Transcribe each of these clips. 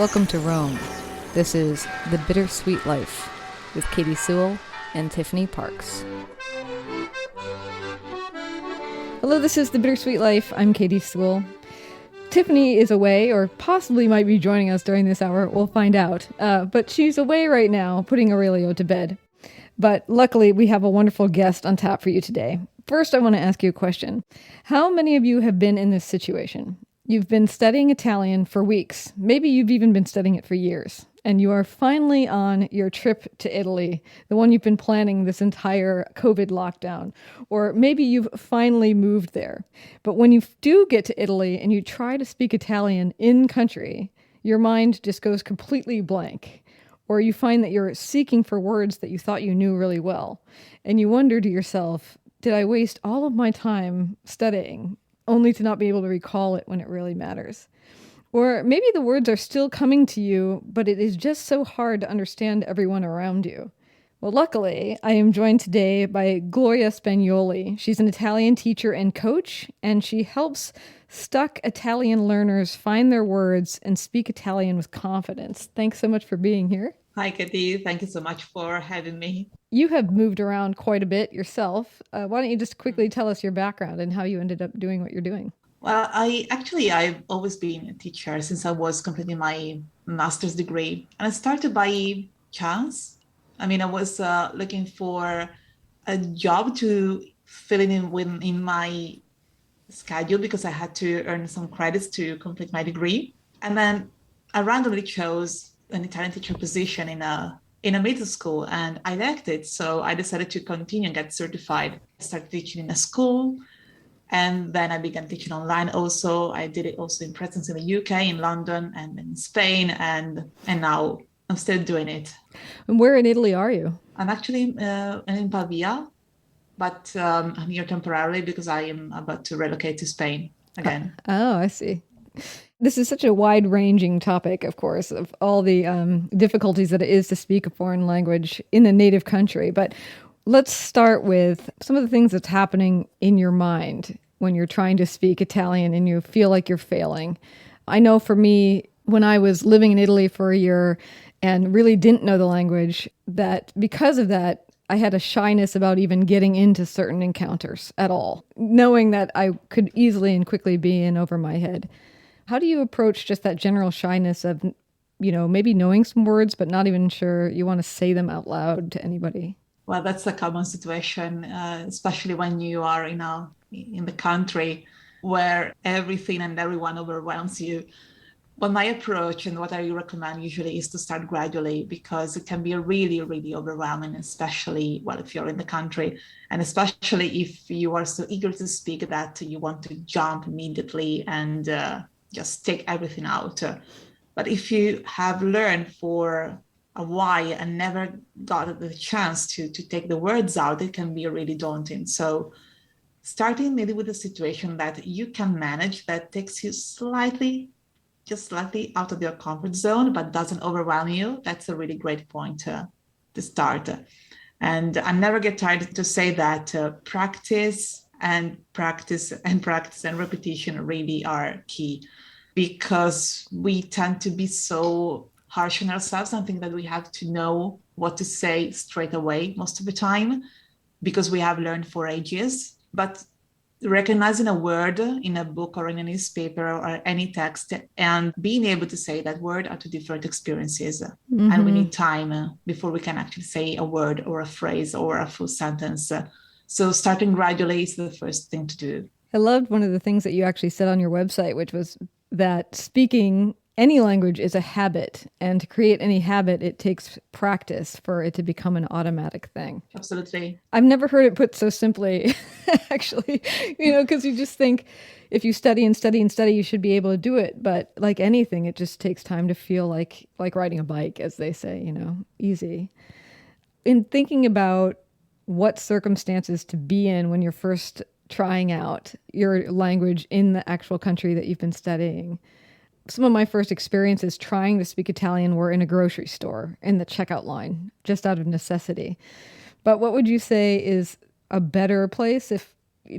Welcome to Rome. This is The Bittersweet Life with Katie Sewell and Tiffany Parks. Hello, this is The Bittersweet Life. I'm Katie Sewell. Tiffany is away, or possibly might be joining us during this hour. We'll find out. But she's away right now, putting Aurelio to bed. But luckily, we have a wonderful guest on tap for you today. First, I want to ask you a question. How many of you have been in this situation? You've been studying Italian for weeks. Maybe you've even been studying it for years. And you are finally on your trip to Italy, the one you've been planning this entire COVID lockdown. Or maybe you've finally moved there. But when you do get to Italy and you try to speak Italian in country, your mind just goes completely blank. Or you find that you're seeking for words that you thought you knew really well. And you wonder to yourself, did I waste all of my time studying only to not be able to recall it when it really matters? Or maybe the words are still coming to you, but it is just so hard to understand everyone around you. Well, luckily, I am joined today by Gloria Spagnoli. She's an Italian teacher and coach, and she helps stuck Italian learners find their words and speak Italian with confidence. Thanks so much for being here. Hi, Katie. Thank you so much for having me. You have moved around quite a bit yourself. Why don't you just quickly tell us your background and how you ended up doing what you're doing? Well, I've always been a teacher since I was completing my master's degree. And I started by chance. I was looking for a job to fill in my schedule because I had to earn some credits to complete my degree. And then I randomly chose an Italian teacher position in a middle school, and I liked it. So I decided to continue and get certified. I started teaching in a school, and then I began teaching online also. I did it also in presence in the UK, in London, and in Spain, and now I'm still doing it. And where in Italy are you? I'm actually in Pavia, but I'm here temporarily because I am about to relocate to Spain again. Oh, I see. This is such a wide-ranging topic, of course, of all the difficulties that it is to speak a foreign language in the native country. But let's start with some of the things that's happening in your mind when you're trying to speak Italian and you feel like you're failing. I know for me, when I was living in Italy for a year and really didn't know the language, that because of that, I had a shyness about even getting into certain encounters at all, knowing that I could easily and quickly be in over my head. How do you approach just that general shyness of, maybe knowing some words, but not even sure you want to say them out loud to anybody? Well, that's a common situation, especially when you are in the country where everything and everyone overwhelms you. But my approach and what I recommend usually is to start gradually, because it can be really, really overwhelming, especially, if you're in the country, and especially if you are so eager to speak that you want to jump immediately and just take everything out. But if you have learned for a while and never got the chance to take the words out, it can be really daunting. So starting maybe with a situation that you can manage, that takes you just slightly out of your comfort zone, but doesn't overwhelm you, that's a really great point to start. And I never get tired to say that practice and repetition really are key, because we tend to be so harsh on ourselves and think that we have to know what to say straight away most of the time because we have learned for ages. But recognizing a word in a book or in a newspaper or any text and being able to say that word are two different experiences. Mm-hmm. And we need time before we can actually say a word or a phrase or a full sentence. So starting gradually is the first thing to do. I loved one of the things that you actually said on your website, which was that speaking any language is a habit, and to create any habit, it takes practice for it to become an automatic thing. Absolutely. I've never heard it put so simply, actually, because you just think if you study and study and study, you should be able to do it. But like anything, it just takes time to feel like riding a bike, as they say, easy. In thinking about what circumstances to be in when you're first trying out your language in the actual country that you've been studying, some of my first experiences trying to speak Italian were in a grocery store in the checkout line, just out of necessity. But what would you say is a better place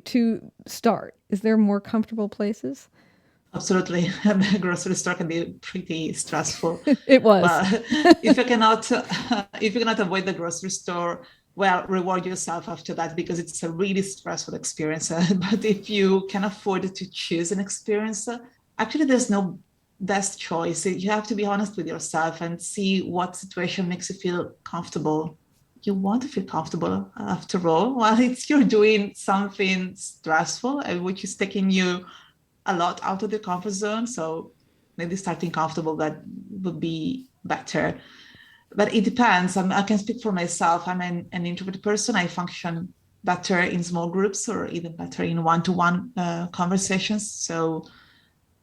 to start? Is there more comfortable places? Absolutely. The grocery store can be pretty stressful. It was. But if you cannot if you cannot avoid the grocery store, well, reward yourself after that because it's a really stressful experience. But if you can afford to choose an experience, actually there's no best choice. You have to be honest with yourself and see what situation makes you feel comfortable. You want to feel comfortable after all. While it's you're doing something stressful, which is taking you a lot out of the comfort zone. So maybe starting comfortable that would be better. But it depends. I can speak for myself. I'm an introvert person. I function better in small groups or even better in one-to-one conversations. So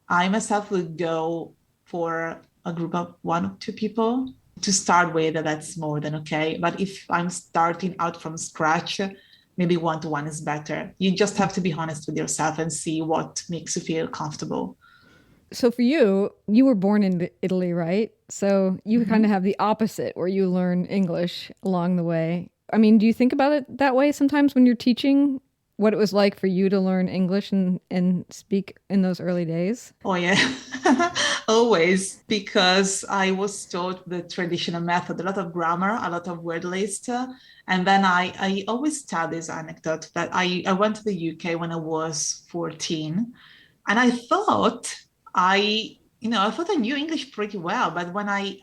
I myself would go for a group of 1 or 2 people to start with. That's more than okay. But if I'm starting out from scratch, maybe one-to-one is better. You just have to be honest with yourself and see what makes you feel comfortable. So for you, you were born in Italy, right? So you kind of have the opposite where you learn English along the way. I mean, do you think about it that way sometimes when you're teaching what it was like for you to learn English and speak in those early days? Oh, yeah, always, because I was taught the traditional method, a lot of grammar, a lot of word list. And then I always tell this anecdote that I went to the UK when I was 14. And I thought I knew English pretty well. But when I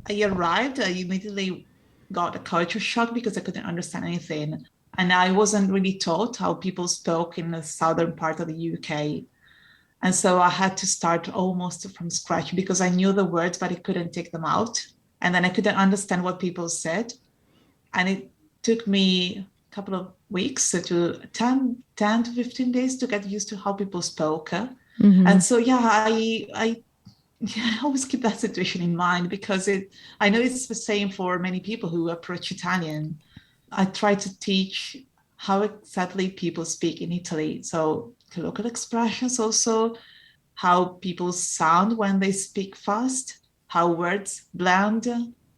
arrived, I immediately got a culture shock because I couldn't understand anything. And I wasn't really taught how people spoke in the southern part of the UK. And so I had to start almost from scratch because I knew the words, but I couldn't take them out. And then I couldn't understand what people said. And it took me a couple of weeks to 10 to 15 days to get used to how people spoke. And so, yeah, I always keep that situation in mind because I know it's the same for many people who approach Italian. I try to teach how exactly people speak in Italy. So local expressions also, how people sound when they speak fast, how words blend,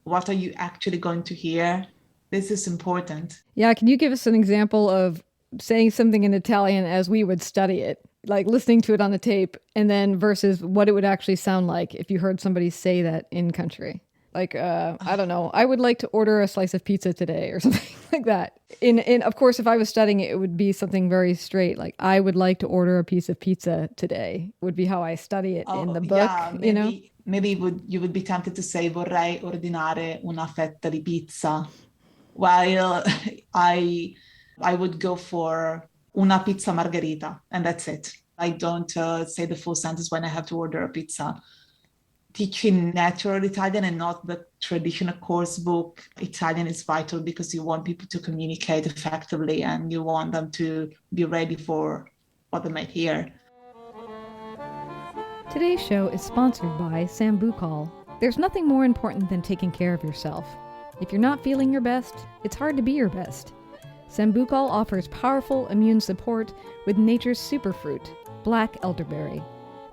what are you actually going to hear? This is important. Yeah, can you give us an example of saying something in Italian as we would study it? Like listening to it on the tape and then versus what it would actually sound like if you heard somebody say that in country. Like, I don't know, I would like to order a slice of pizza today or something like that. In Of course, if I was studying it, it would be something very straight. Like, I would like to order a piece of pizza today would be how I study it in Oh, the book, yeah, you know? maybe you would be tempted to say vorrei ordinare una fetta di pizza, while I I would go for una pizza margherita, and that's it. I don't say the full sentence when I have to order a pizza. Teaching natural Italian and not the traditional course book Italian is vital because you want people to communicate effectively and you want them to be ready for what they might hear. Today's show is sponsored by Sambucol. There's nothing more important than taking care of yourself. If you're not feeling your best, it's hard to be your best. Sambucol offers powerful immune support with nature's superfruit, black elderberry.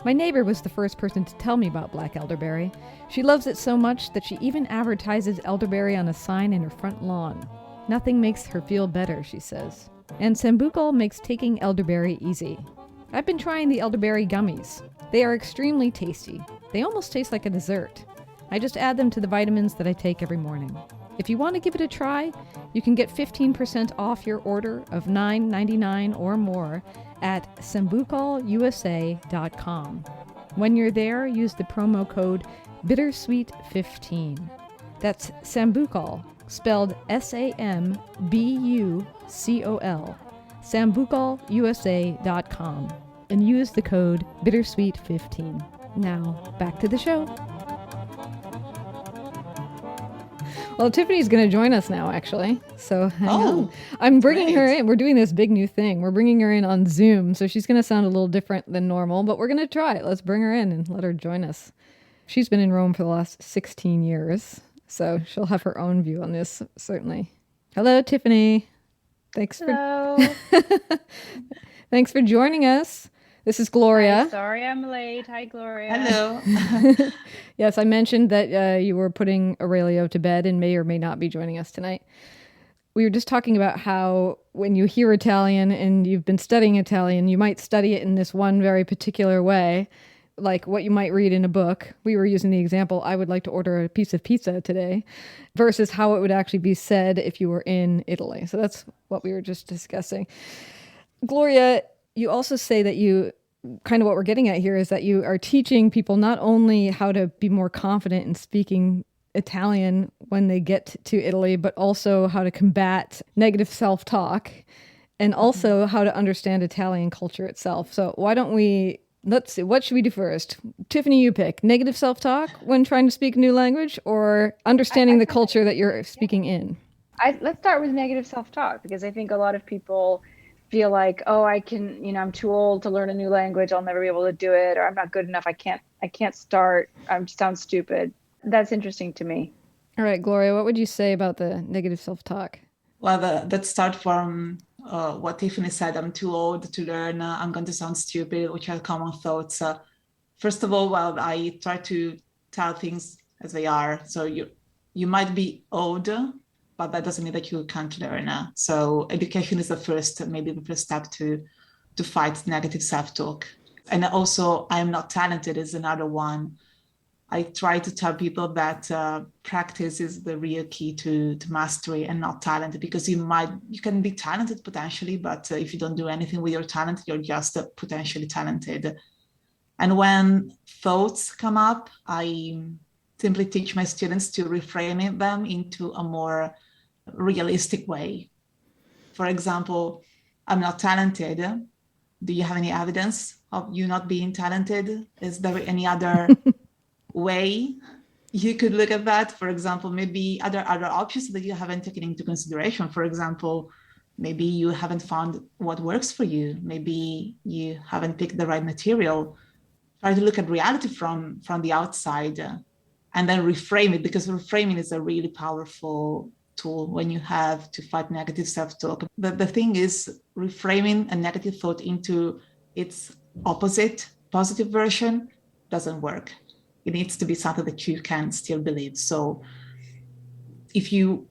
My neighbor was the first person to tell me about black elderberry. She loves it so much that she even advertises elderberry on a sign in her front lawn. Nothing makes her feel better, she says. And Sambucol makes taking elderberry easy. I've been trying the elderberry gummies. They are extremely tasty. They almost taste like a dessert. I just add them to the vitamins that I take every morning. If you want to give it a try, you can get 15% off your order of $9.99 or more at sambucolusa.com. When you're there, use the promo code bittersweet15. That's Sambucol, spelled Sambucol, sambucolusa.com, and use the code bittersweet15. Now, back to the show. Well, Tiffany's going to join us now, actually. So I'm bringing her in. We're doing this big new thing. We're bringing her in on Zoom. So she's going to sound a little different than normal, but we're going to try it. Let's bring her in and let her join us. She's been in Rome for the last 16 years. So she'll have her own view on this, certainly. Hello, Tiffany. Hello. Thanks for joining us. This is Gloria. Hi, sorry I'm late. Hi, Gloria. Hello. Yes, I mentioned that you were putting Aurelio to bed and may or may not be joining us tonight. we were just talking about how when you hear Italian and you've been studying Italian, you might study it in this one very particular way, like what you might read in a book. We were using the example, I would like to order a piece of pizza today, versus how it would actually be said if you were in Italy. So that's what we were just discussing. Gloria, you also say that you, kind of what we're getting at here is that you are teaching people not only how to be more confident in speaking Italian when they get to Italy, but also how to combat negative self-talk and also how to understand Italian culture itself. So why don't we, let's see, what should we do first? Tiffany, you pick. Negative self-talk when trying to speak a new language or understanding the culture that you're speaking in? Let's start with negative self-talk, because I think a lot of people feel like, oh, I'm too old to learn a new language. I'll never be able to do it. Or I'm not good enough. I can't start. I sound stupid. That's interesting to me. All right, Gloria, what would you say about the negative self-talk? Well, that start from what Tiffany said, I'm too old to learn, I'm going to sound stupid, which are common thoughts. First of all, well, I try to tell things as they are. So you might be old, but that doesn't mean that you can't learn. So education is maybe the first step to fight negative self-talk. And also, I'm not talented is another one. I try to tell people that practice is the real key to mastery and not talent, because you can be talented potentially, but if you don't do anything with your talent, you're just potentially talented. And when thoughts come up, I simply teach my students to reframe them into a more realistic way. For example, I'm not talented. Do you have any evidence of you not being talented? Is there any other way you could look at that? For example, maybe other options that you haven't taken into consideration. For example, maybe you haven't found what works for you. Maybe you haven't picked the right material. Try to look at reality from the outside and then reframe it, because reframing is a really powerful tool when you have to fight negative self-talk. The thing is, reframing a negative thought into its opposite, positive version doesn't work. It needs to be something that you can still believe. So if you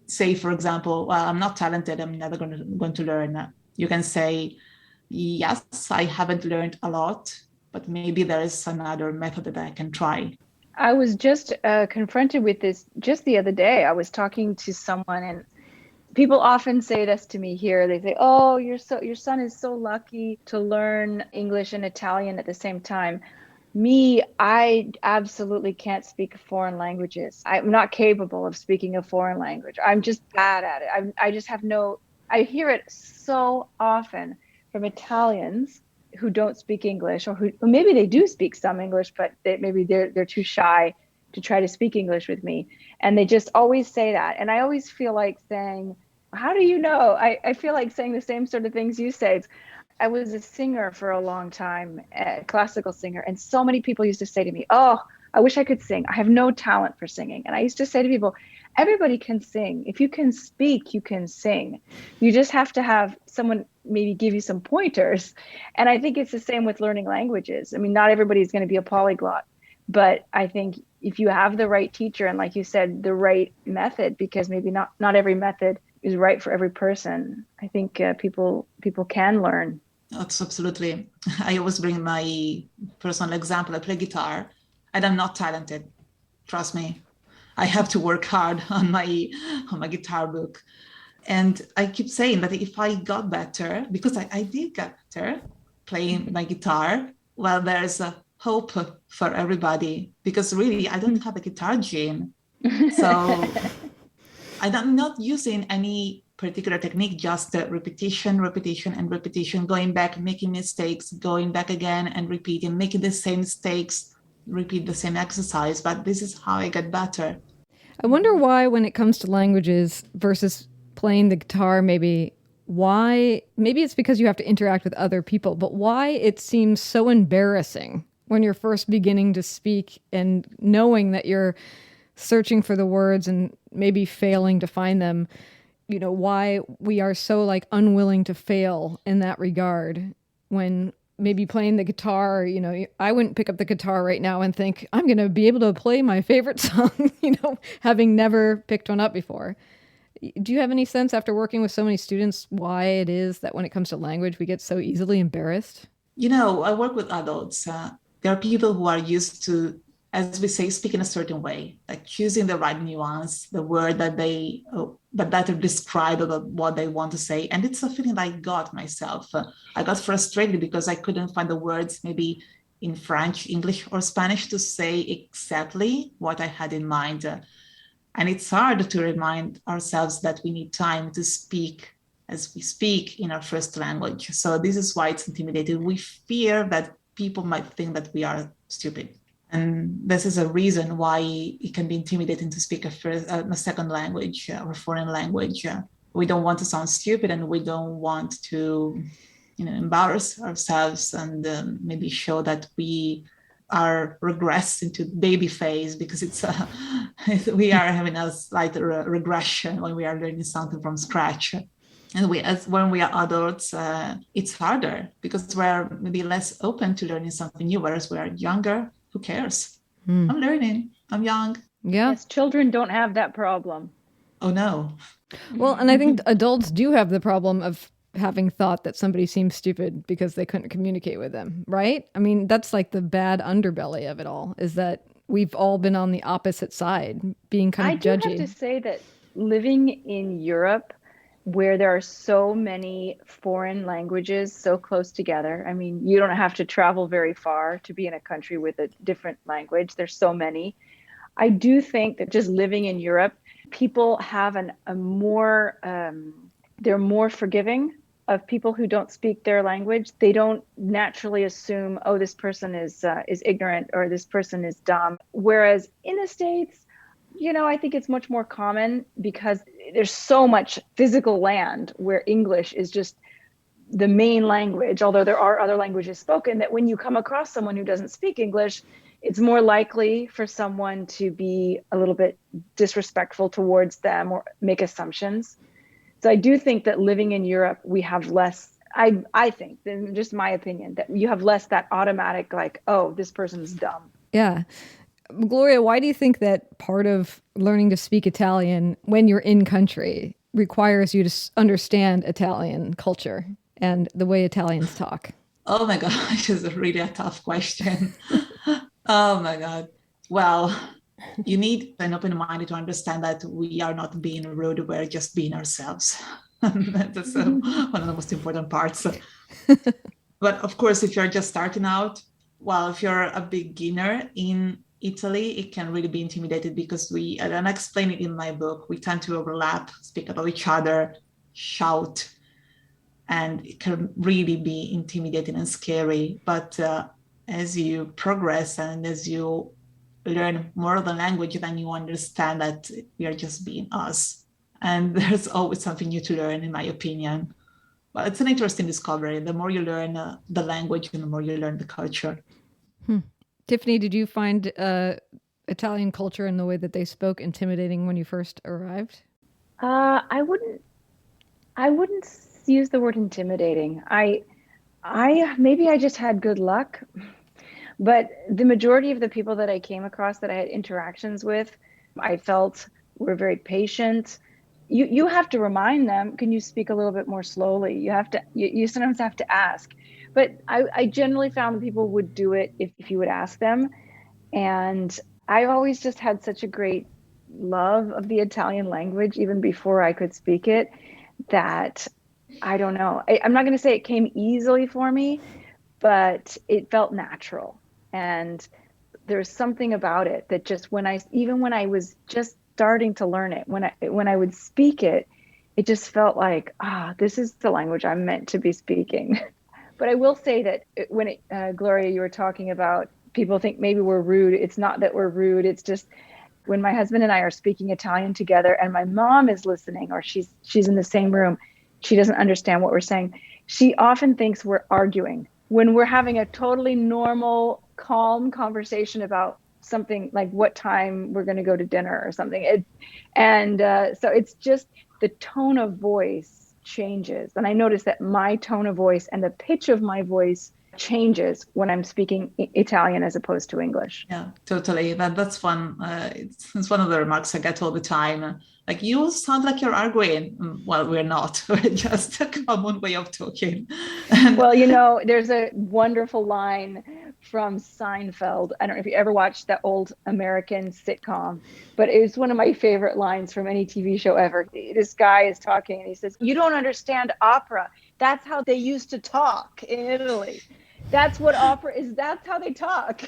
say, for example, well, I'm not talented, I'm never going to learn, you can say, yes, I haven't learned a lot, but maybe there is another method that I can try. I was just confronted with this just the other day. I was talking to someone, and people often say this to me here. They say, oh, your son is so lucky to learn English and Italian at the same time. Me, I absolutely can't speak foreign languages. I'm not capable of speaking a foreign language. I'm just bad at it. I just have I hear it so often from Italians who don't speak English, or maybe they do speak some English, but maybe they're too shy to try to speak English with me. And they just always say that. And I always feel like saying, how do you know? I feel like saying the same sort of things you say. I was a singer for a long time, a classical singer, and so many people used to say to me, oh, I wish I could sing. I have no talent for singing. And I used to say to people, everybody can sing. If you can speak, you can sing. You just have to have someone maybe give you some pointers. And I think it's the same with learning languages. I mean, not everybody's going to be a polyglot, but I think if you have the right teacher and, like you said, the right method, because maybe not every method is right for every person, I think people can learn. That's absolutely. I always bring my personal example. I play guitar and I'm not talented. Trust me. I have to work hard on my guitar book. And I keep saying that if I got better, because I did get better playing my guitar, well, there's a hope for everybody, because really I don't have a guitar gene. So I'm not using any particular technique, just repetition, going back, making mistakes, going back again and repeating, making the same mistakes, repeat the same exercise. But this is how I get better. I wonder why, when it comes to languages versus playing the guitar, maybe it's because you have to interact with other people, but why it seems so embarrassing when you're first beginning to speak and knowing that you're searching for the words and maybe failing to find them. You know, why we are so unwilling to fail in that regard, when maybe playing the guitar, I wouldn't pick up the guitar right now and think I'm going to be able to play my favorite song, having never picked one up before. Do you have any sense, after working with so many students, why it is that when it comes to language, we get so easily embarrassed? I work with adults. There are people who are used to, as we say, speak in a certain way, like choosing the right nuance, the word that better describe about what they want to say. And it's a feeling I got myself. I got frustrated because I couldn't find the words, maybe in French, English, or Spanish, to say exactly what I had in mind. And it's hard to remind ourselves that we need time to speak as we speak in our first language. So this is why it's intimidating. We fear that people might think that we are stupid. And this is a reason why it can be intimidating to speak a second language or foreign language. We don't want to sound stupid, and we don't want to embarrass ourselves and maybe show that we are regressed into baby phase, because we are having a slight regression when we are learning something from scratch. And when we are adults, it's harder because we're maybe less open to learning something new, whereas we are younger. Who cares? I'm learning. I'm young. Yeah. Yes, children don't have that problem. Oh, no. Well, and I think adults do have the problem of having thought that somebody seems stupid because they couldn't communicate with them, right? I mean, that's like the bad underbelly of it all, is that we've all been on the opposite side, being kind of judgy. I do have to say that living in Europe, where there are so many foreign languages so close together. I mean, you don't have to travel very far to be in a country with a different language. There's so many. I do think that just living in Europe, people have they're more forgiving of people who don't speak their language. They don't naturally assume, oh, this person is ignorant or this person is dumb. Whereas in the States, I think it's much more common because there's so much physical land where English is just the main language, although there are other languages spoken, that when you come across someone who doesn't speak English, it's more likely for someone to be a little bit disrespectful towards them or make assumptions. So I do think that living in Europe, we have less, I think, just my opinion, that you have less that automatic, like, oh, this person's dumb. Yeah. Gloria, why do you think that part of learning to speak Italian when you're in country requires you to understand Italian culture and the way Italians talk? Oh my gosh, it's really a tough question. Oh my God. Well, you need an open mind to understand that we are not being rude, we're just being ourselves. That's one of the most important parts. But of course, if you're just starting out, well, if you're a beginner in Italy, it can really be intimidated because and I explain it in my book, we tend to overlap, speak about each other, shout, and it can really be intimidating and scary. But as you progress and as you learn more of the language, then you understand that we are just being us. And there's always something new to learn, in my opinion. But it's an interesting discovery. The more you learn the language, the more you learn the culture. Tiffany, did you find Italian culture and the way that they spoke intimidating when you first arrived? I wouldn't use the word intimidating. Maybe I just had good luck, but the majority of the people that I came across that I had interactions with, I felt were very patient. You have to remind them, can you speak a little bit more slowly? You sometimes have to ask. But I generally found that people would do it if you would ask them. And I've always just had such a great love of the Italian language, even before I could speak it, that I don't know. I'm not going to say it came easily for me, but it felt natural. And there's something about it that just even when I was just starting to learn it, when I would speak it, it just felt like, this is the language I'm meant to be speaking. But I will say that when Gloria, you were talking about people think maybe we're rude. It's not that we're rude. It's just when my husband and I are speaking Italian together and my mom is listening, or she's in the same room, she doesn't understand what we're saying. She often thinks we're arguing when we're having a totally normal, calm conversation about something like what time we're going to go to dinner or something. So it's just the tone of voice changes. And I notice that my tone of voice and the pitch of my voice changes when I'm speaking Italian as opposed to English. Yeah, totally. That's one. It's one of the remarks I get all the time. Like, you sound like you're arguing. Well, we're not. We're just a common way of talking. Well, there's a wonderful line from Seinfeld. I don't know if you ever watched that old American sitcom, but it was one of my favorite lines from any TV show ever. This guy is talking and he says, "You don't understand opera. That's how they used to talk in Italy. That's what opera is. That's how they talk."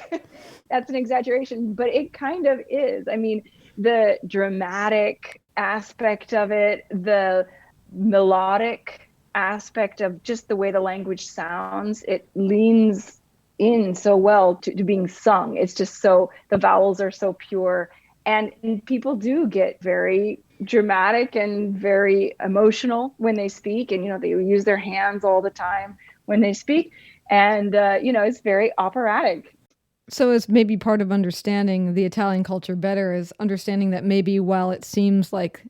That's an exaggeration, but it kind of is. I mean, the dramatic aspect of it, the melodic aspect of just the way the language sounds, it leans in so well to being sung. It's just so, the vowels are so pure, and people do get very dramatic and very emotional when they speak, and they use their hands all the time when they speak, and it's very operatic. So as maybe part of understanding the Italian culture better is understanding that maybe while it seems like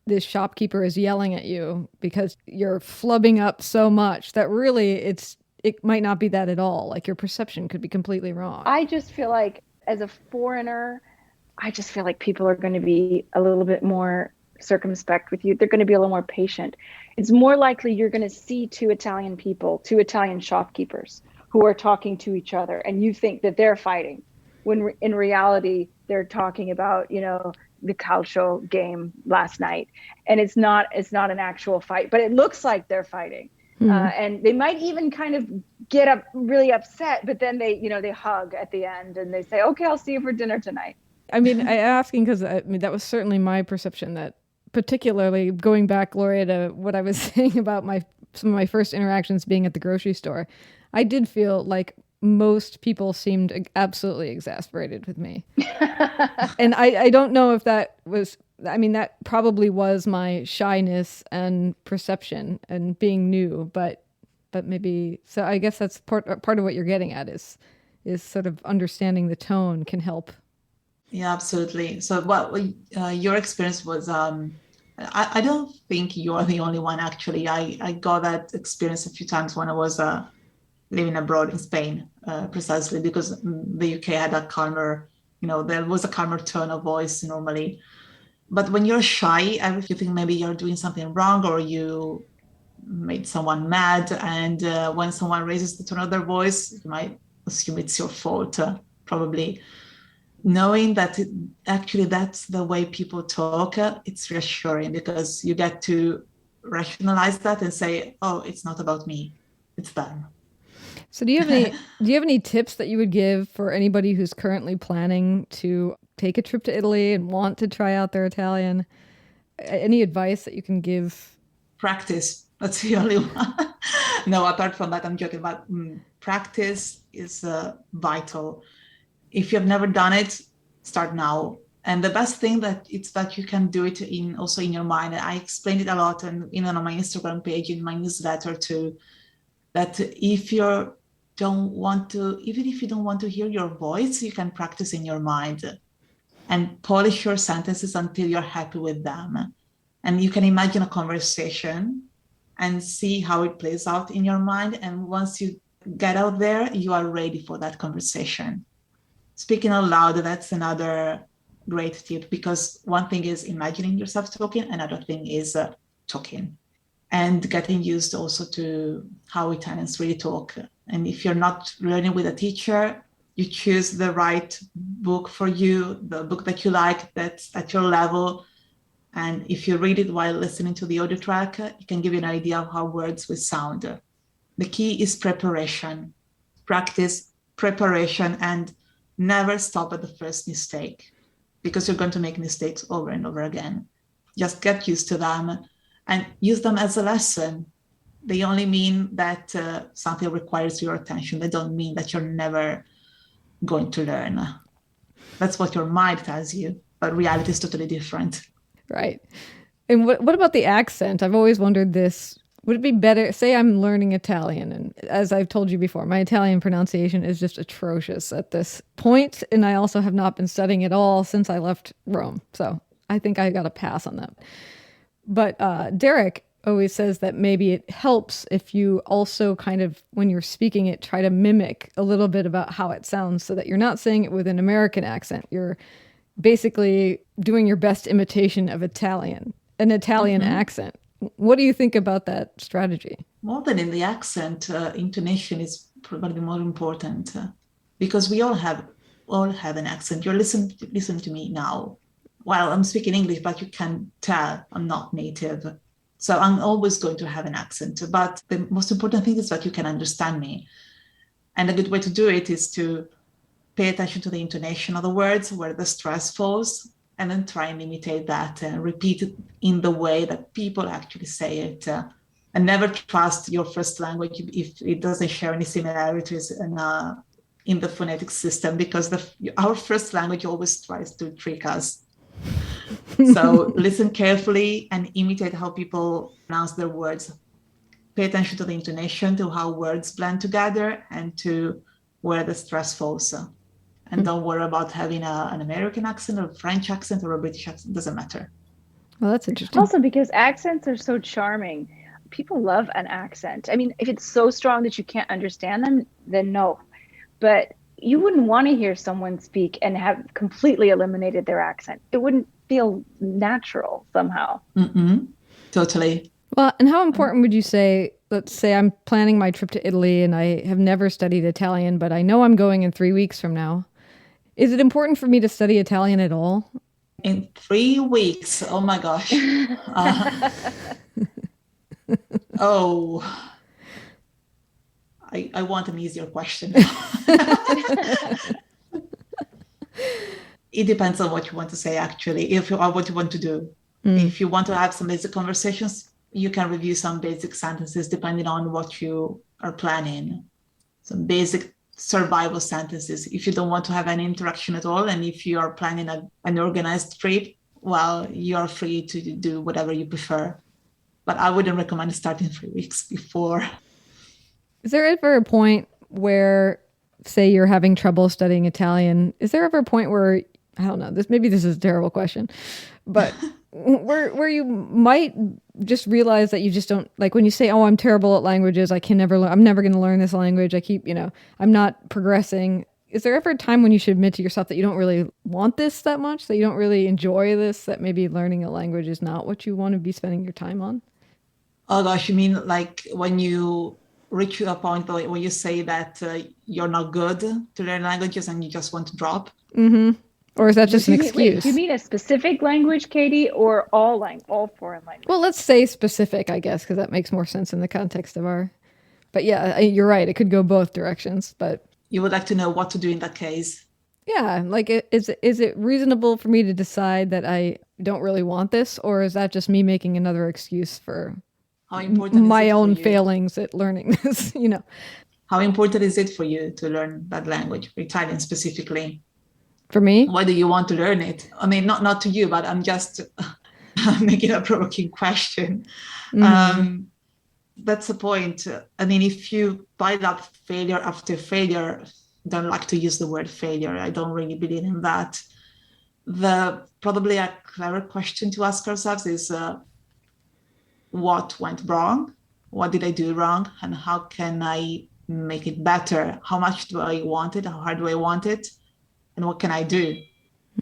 this shopkeeper is yelling at you because you're flubbing up so much, that really it might not be that at all. Like, your perception could be completely wrong. I just feel like, as a foreigner, I just feel like people are going to be a little bit more circumspect with you. They're going to be a little more patient. It's more likely you're going to see two Italian shopkeepers who are talking to each other, and you think that they're fighting, when in reality they're talking about the calcio game last night, and it's not an actual fight, but it looks like they're fighting. And they might even kind of get up really upset, but then they hug at the end and they say, "Okay, I'll see you for dinner tonight." I mean, I asking because that was certainly my perception, that particularly going back, Gloria, to what I was saying about some of my first interactions being at the grocery store, I did feel like most people seemed absolutely exasperated with me. And I don't know if that was, that probably was my shyness and perception and being new, but maybe, so I guess that's part of what you're getting at is sort of understanding the tone can help. Yeah, absolutely. So your experience was, I don't think you're the only one, actually. I got that experience a few times when I was living abroad in Spain, precisely because the UK had a calmer, there was a calmer tone of voice normally. But when you're shy, you think maybe you're doing something wrong or you made someone mad. And when someone raises the tone of their voice, you might assume it's your fault, probably. Knowing that actually that's the way people talk, it's reassuring because you get to rationalize that and say, "Oh, it's not about me, it's them." So do you have any tips that you would give for anybody who's currently planning to take a trip to Italy and want to try out their Italian? Any advice that you can give? Practice. That's the only one. No, apart from that, I'm joking. But practice is vital. If you've never done it, start now. And the best thing that you can do it also in your mind. I explained it a lot, and on my Instagram page, in my newsletter too, that if you don't want to hear your voice, you can practice in your mind and polish your sentences until you're happy with them. And you can imagine a conversation and see how it plays out in your mind. And once you get out there, you are ready for that conversation. Speaking out loud, that's another great tip, because one thing is imagining yourself talking, another thing is talking. And getting used also to how Italians really talk. And if you're not learning with a teacher, you choose the right book for you, the book that you like, that's at your level. And if you read it while listening to the audio track, it can give you an idea of how words will sound. The key is preparation. Practice, preparation, and never stop at the first mistake, because you're going to make mistakes over and over again. Just get used to them and use them as a lesson. They only mean that something requires your attention. They don't mean that you're never going to learn. That's what your mind tells you, but reality is totally different. Right. And what about the accent? I've always wondered this. Would it be better, say I'm learning Italian, and as I've told you before, my Italian pronunciation is just atrocious at this point, and I also have not been studying at all since I left Rome. So I think I got a pass on that. But Derek always says that maybe it helps if you also kind of, when you're speaking it, try to mimic a little bit about how it sounds so that you're not saying it with an American accent. You're basically doing your best imitation of an Italian accent. What do you think about that strategy? More than in the accent, intonation is probably more important because we all have an accent. You're listen to me now. Well, I'm speaking English, but you can tell I'm not native. So I'm always going to have an accent. But the most important thing is that you can understand me. And a good way to do it is to pay attention to the intonation of the words, where the stress falls, and then try and imitate that and repeat it in the way that people actually say it. And never trust your first language if it doesn't share any similarities in the phonetic system, because our first language always tries to trick us. So listen carefully and imitate how people pronounce their words. Pay attention to the intonation, to how words blend together, and to where the stress falls. And don't worry about having an American accent or a French accent or a British accent. It doesn't matter. Well, that's interesting. Also, because accents are so charming. People love an accent. I mean, if it's so strong that you can't understand them, then no. But you wouldn't want to hear someone speak and have completely eliminated their accent. It wouldn't feel natural somehow. Totally. Well, and how important would you say, let's say I'm planning my trip to Italy and I have never studied Italian, but I know I'm going in 3 weeks from now. Is it important for me to study Italian at all? In 3 weeks? Oh my gosh. I want an easier question. It depends on what you want to say, actually, or what you want to do. If you want to have some basic conversations, you can review some basic sentences depending on what you are planning. Some basic survival sentences. If you don't want to have any interaction at all, and if you are planning an organized trip, well, you're free to do whatever you prefer. But I wouldn't recommend starting 3 weeks before. Is there ever a point where, say you're having trouble studying Italian, is there ever a point where, I don't know, maybe this is a terrible question, but where you might just realize that you just don't, like when you say, oh, I'm terrible at languages, I'm never going to learn this language, I'm not progressing. Is there ever a time when you should admit to yourself that you don't really want this that much, that you don't really enjoy this, that maybe learning a language is not what you want to be spending your time on? Oh gosh, you mean like when you reach a point where you say that you're not good to learn languages and you just want to drop? Or is that just an excuse? Do you mean a specific language, Katie, or all foreign languages? Well, let's say specific, I guess, because that makes more sense in the context of our... But yeah, you're right. It could go both directions, but... You would like to know what to do in that case? Yeah, like is it reasonable for me to decide that I don't really want this, or is that just me making another excuse for my own failings at learning this, How important is it for you to learn that language, Italian specifically? For me? Why do you want to learn it? I mean, not to you, but I'm just making a provoking question. That's the point. I mean, if you pile up failure after failure, don't like to use the word failure. I don't really believe in that. Probably a clever question to ask ourselves is what went wrong? What did I do wrong? And how can I make it better? How much do I want it? How hard do I want it? And what can I do?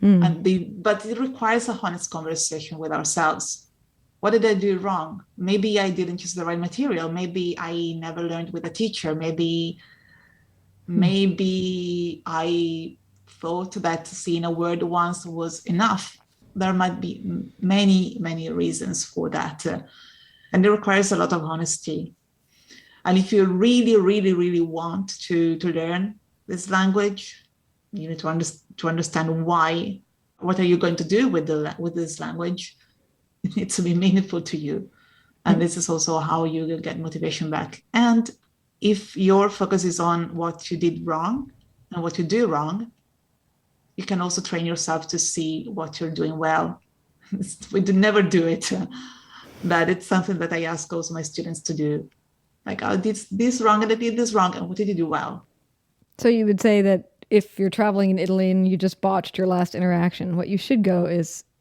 But it requires a honest conversation with ourselves. What did I do wrong? Maybe I didn't use the right material. Maybe I never learned with a teacher. Maybe I thought that seeing a word once was enough. There might be many, many reasons for that. And it requires a lot of honesty. And if you really, really, really want to learn this language, you need to understand why. What are you going to do with this language? It needs to be meaningful to you. And this is also how you will get motivation back. And if your focus is on what you did wrong and what you do wrong, you can also train yourself to see what you're doing well. We never do it, but it's something that I ask also my students to do. Like, I did this wrong and I did this wrong, and what did you do well? So you would say that if you're traveling in Italy and you just botched your last interaction, what you should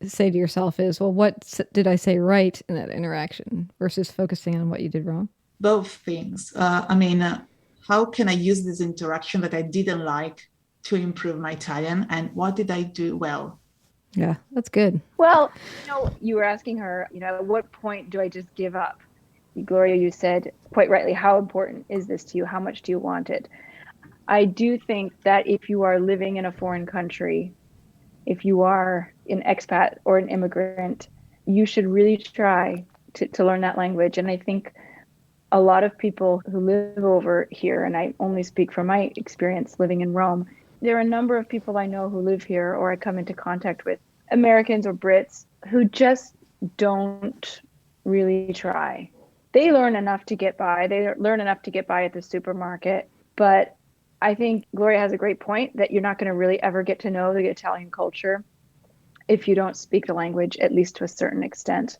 say to yourself is, well, what did I say right in that interaction versus focusing on what you did wrong? Both things. How can I use this interaction that I didn't like to improve my Italian, and what did I do well? Yeah, that's good. Well, you were asking her, at what point do I just give up? Gloria, you said quite rightly, how important is this to you? How much do you want it? I do think that if you are living in a foreign country, if you are an expat or an immigrant, you should really try to learn that language. And I think a lot of people who live over here, and I only speak from my experience living in Rome, there are a number of people I know who live here or I come into contact with, Americans or Brits, who just don't really try. They learn enough to get by. They learn enough to get by at the supermarket. But I think Gloria has a great point that you're not going to really ever get to know the Italian culture if you don't speak the language, at least to a certain extent.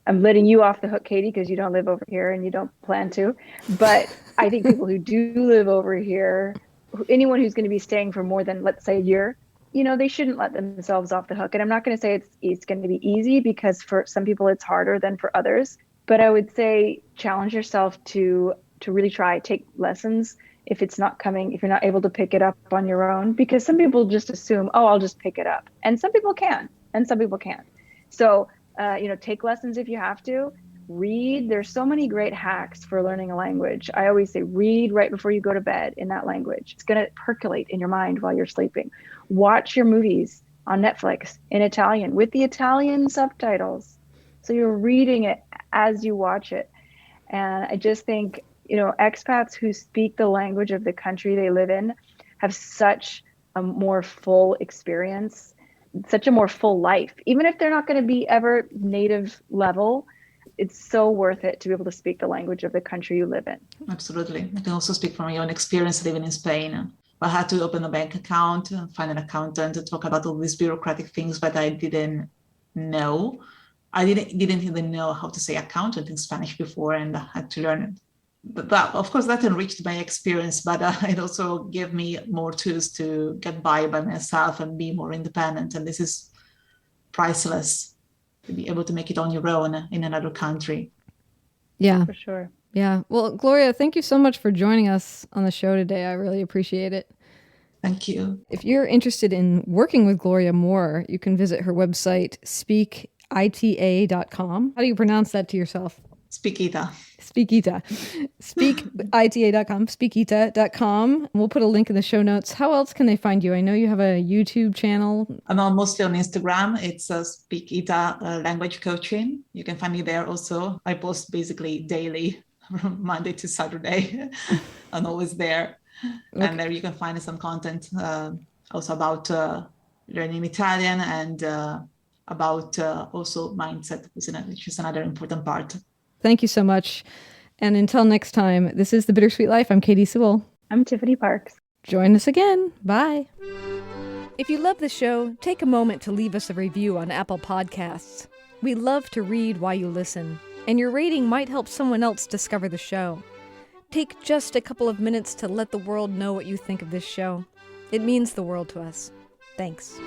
I'm letting you off the hook, Katie, because you don't live over here and you don't plan to. But I think people who do live over here, anyone who's going to be staying for more than, let's say, a year, they shouldn't let themselves off the hook. And I'm not going to say it's going to be easy, because for some people it's harder than for others. But I would say challenge yourself to really try, take lessons if you're not able to pick it up on your own, because some people just assume, oh, I'll just pick it up. And some people can, and some people can't. So, take lessons if you have to. Read. There's so many great hacks for learning a language. I always say read right before you go to bed in that language. It's going to percolate in your mind while you're sleeping. Watch your movies on Netflix in Italian with the Italian subtitles. So you're reading it as you watch it. And I just think, expats who speak the language of the country they live in have such a more full experience, such a more full life. Even if they're not going to be ever native level, it's so worth it to be able to speak the language of the country you live in. Absolutely. I can also speak from my own experience living in Spain. I had to open a bank account and find an accountant to talk about all these bureaucratic things that I didn't know. I didn't even know how to say accountant in Spanish before, and I had to learn it. But that, of course, that enriched my experience, but it also gave me more tools to get by myself and be more independent. And this is priceless, to be able to make it on your own in another country. Yeah, for sure. Yeah. Well, Gloria, thank you so much for joining us on the show today. I really appreciate it. Thank you. If you're interested in working with Gloria more, you can visit her website, speakita.com. How do you pronounce that to yourself? Speakita. Speakita. Speakita.com. Speakita.com. We'll put a link in the show notes. How else can they find you? I know you have a YouTube channel. I'm mostly on Instagram. It's Speakita Language Coaching. You can find me there also. I post basically daily from Monday to Saturday. I'm always there. Okay. And there you can find some content also about learning Italian and about also mindset, which is another important part. Thank you so much. And until next time, this is The Bittersweet Life. I'm Katie Sewell. I'm Tiffany Parks. Join us again. Bye. If you love the show, take a moment to leave us a review on Apple Podcasts. We love to read while you listen, and your rating might help someone else discover the show. Take just a couple of minutes to let the world know what you think of this show. It means the world to us. Thanks.